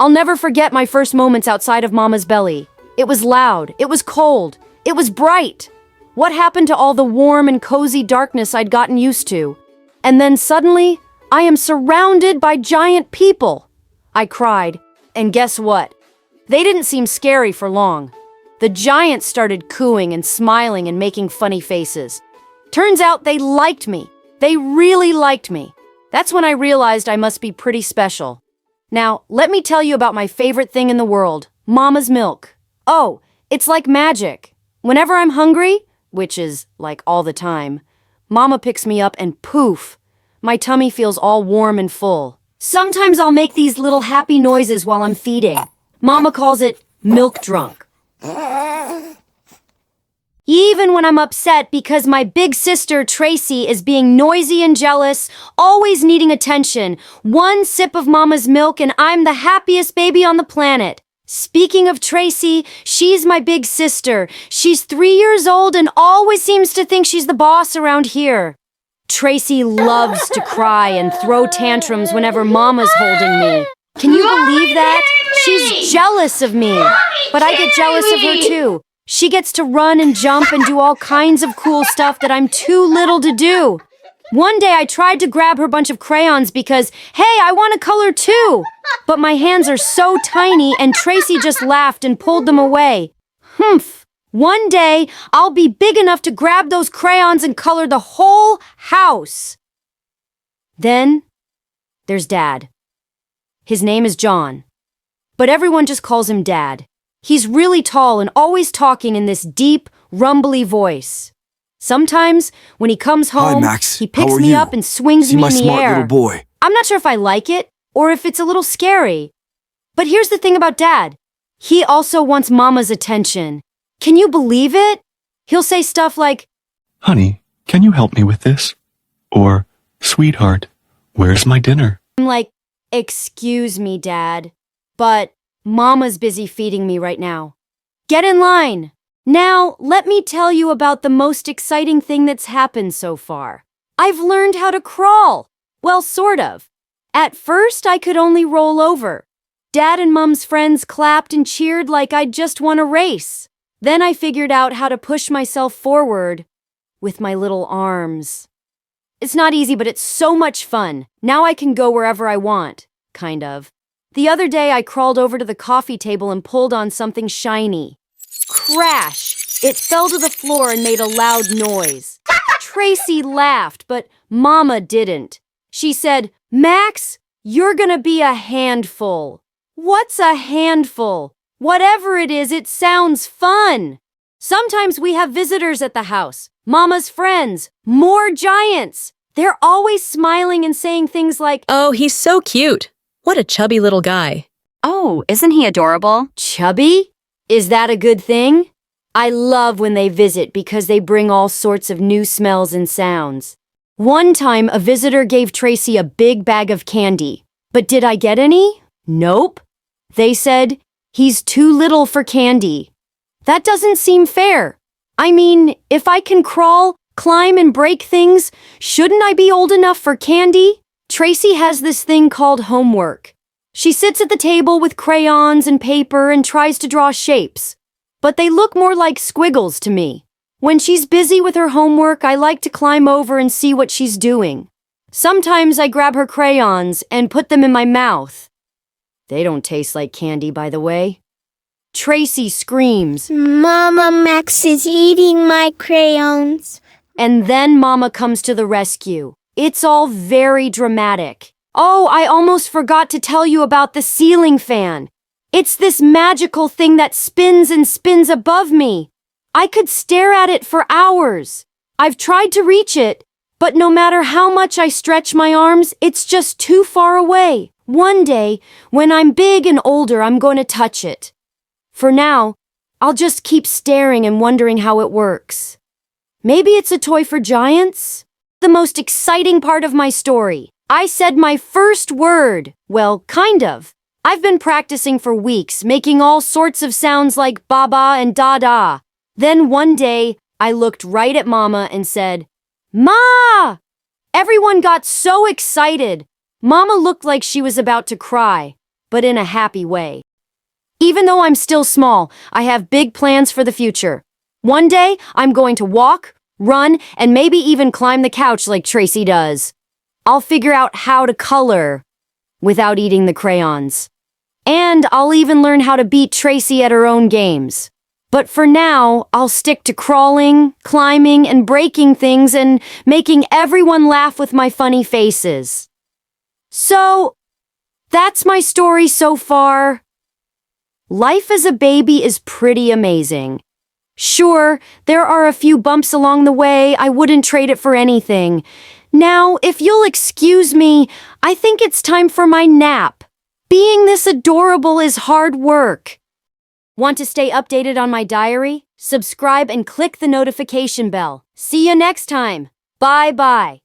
I'll never forget my first moments outside of Mama's belly. It was loud, it was cold, it was bright. What happened to all the warm and cozy darkness I'd gotten used to? And then suddenly, I am surrounded by giant people. I cried, and guess what? They didn't seem scary for long. The giants started cooing and smiling and making funny faces. Turns out they liked me. They really liked me. That's when I realized I must be pretty special. Now, let me tell you about my favorite thing in the world, Mama's milk. Oh, it's like magic. Whenever I'm hungry, which is like all the time, Mama picks me up and poof, my tummy feels all warm and full. Sometimes I'll make these little happy noises while I'm feeding. Mama calls it milk drunk. Even when I'm upset because my big sister Tracy is being noisy and jealous, always needing attention, one sip of Mama's milk and I'm the happiest baby on the planet. Speaking of Tracy, she's my big sister. She's 3 years old and always seems to think she's the boss around here. Tracy loves to cry and throw tantrums whenever Mama's holding me. Can you believe that? She's jealous of me, but I get jealous of her too. She gets to run and jump and do all kinds of cool stuff that I'm too little to do. One day I tried to grab her bunch of crayons because, hey, I want to color too. But my hands are so tiny and Tracy just laughed and pulled them away. Humph. One day I'll be big enough to grab those crayons and color the whole house. Then there's Dad. His name is John, but everyone just calls him Dad. He's really tall and always talking in this deep, rumbly voice. Sometimes, when he comes home, Hi, Max. he picks How are me you? up and swings me in the air. See my smart little boy. I'm not sure if I like it, or if it's a little scary. But here's the thing about Dad. He also wants Mama's attention. Can you believe it? He'll say stuff like, Honey, can you help me with this? Or, Sweetheart, where's my dinner? I'm like, excuse me, Dad, but Mama's busy feeding me right now. Get in line. Now, let me tell you about the most exciting thing that's happened so far. I've learned how to crawl. Well, sort of. At first, I could only roll over. Dad and Mom's friends clapped and cheered like I'd just won a race. Then I figured out how to push myself forward with my little arms. It's not easy, but it's so much fun. Now I can go wherever I want, kind of. The other day, I crawled over to the coffee table and pulled on something shiny. Crash! It fell to the floor and made a loud noise. Tracy laughed, but Mama didn't. She said, Max, you're gonna be a handful. What's a handful? Whatever it is, it sounds fun. Sometimes we have visitors at the house. Mama's friends. More giants. They're always smiling and saying things like, Oh, he's so cute. What a chubby little guy. Oh, isn't he adorable? Chubby? Is that a good thing? I love when they visit because they bring all sorts of new smells and sounds. One time, a visitor gave Tracy a big bag of candy. But did I get any? Nope. They said, he's too little for candy. That doesn't seem fair. I mean, if I can crawl, climb, and break things, shouldn't I be old enough for candy? Tracy has this thing called homework. She sits at the table with crayons and paper and tries to draw shapes. But they look more like squiggles to me. When she's busy with her homework, I like to climb over and see what she's doing. Sometimes I grab her crayons and put them in my mouth. They don't taste like candy, by the way. Tracy screams, Mama, Max is eating my crayons. And then Mama comes to the rescue. It's all very dramatic. Oh, I almost forgot to tell you about the ceiling fan. It's this magical thing that spins and spins above me. I could stare at it for hours. I've tried to reach it, but no matter how much I stretch my arms, it's just too far away. One day, when I'm big and older, I'm going to touch it. For now, I'll just keep staring and wondering how it works. Maybe it's a toy for giants? The most exciting part of my story. I said my first word. Well, kind of. I've been practicing for weeks, making all sorts of sounds like baba and da-da. Then one day, I looked right at Mama and said, Ma! Everyone got so excited. Mama looked like she was about to cry. but in a happy way. Even though I'm still small, I have big plans for the future. One day, I'm going to walk, run, and maybe even climb the couch like Tracy does. I'll figure out how to color without eating the crayons. And I'll even learn how to beat Tracy at her own games. But for now, I'll stick to crawling, climbing, and breaking things and making everyone laugh with my funny faces. So, that's my story so far. Life as a baby is pretty amazing. Sure, there are a few bumps along the way. I wouldn't trade it for anything. Now, if you'll excuse me, I think it's time for my nap. Being this adorable is hard work. Want to stay updated on my diary? Subscribe and click the notification bell. See you next time. Bye-bye.